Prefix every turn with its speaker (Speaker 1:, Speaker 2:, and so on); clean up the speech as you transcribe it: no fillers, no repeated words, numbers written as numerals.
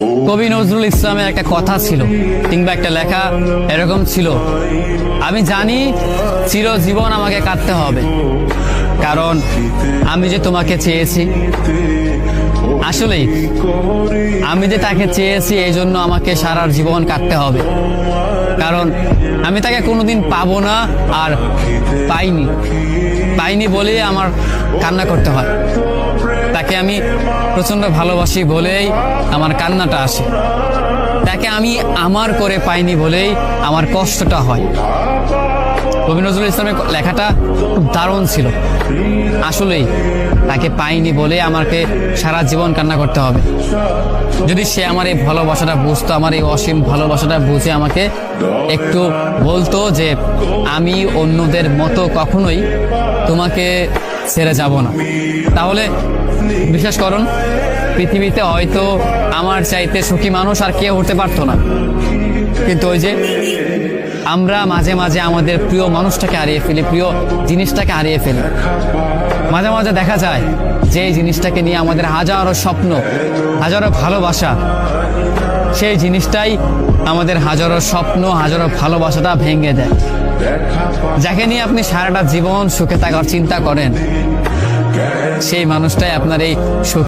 Speaker 1: কবি নজরুল ইসলামের একটা কথা ছিল কিংবা একটা লেখা এরকম ছিল, আমি জানি চিরজীবন আমাকে কাঁদতে হবে, কারণ আমি যে তোমাকে চেয়েছি। আসলেই আমি যে তাকে চেয়েছি এই জন্য আমাকে সারা জীবন কাঁদতে হবে, কারণ আমি তাকে কোনোদিন পাবো না, আর পাইনি বলেই আমার কান্না করতে হয়। তাকে আমি প্রচন্ড ভালোবাসি বলেই আমার কান্নাটা আসে, তাকে আমি আমার করে পাইনি বলেই আমার কষ্টটা হয়। কবি নজরুল ইসলামের লেখাটা খুব দারুণ ছিল। আসলেই তাকে পাইনি বলে আমাকে সারা জীবন কান্না করতে হবে। যদি সে আমার এই ভালোবাসাটা বুঝতো, আমার এই অসীম ভালোবাসাটা বুঝে আমাকে একটু বলতো যে আমি অন্যদের মতো কখনোই তোমাকে ছেড়ে যাব না, তাহলে বিশ্বাস করুন পৃথিবীতে হয়তো আমার চাইতে সুখী মানুষ আর কেউ হতে পারতো না। কিন্তু ওই যে আমরা মাঝে মাঝে আমাদের প্রিয় মানুষটাকে হারিয়ে ফেলি, প্রিয় জিনিসটাকে হারিয়ে ফেলি। মাঝে মাঝে দেখা যায় যে এই জিনিসটাকে নিয়ে আমাদের হাজারো স্বপ্ন, হাজারো ভালোবাসা, সেই জিনিসটাই আমাদের হাজারো স্বপ্ন, হাজারো ভালোবাসাটা ভেঙে দেয়। যাকে নিয়ে আপনি সারাটা জীবন সুখে থাকার চিন্তা করেন, সেই মানুষটাই আপনার এই সুখে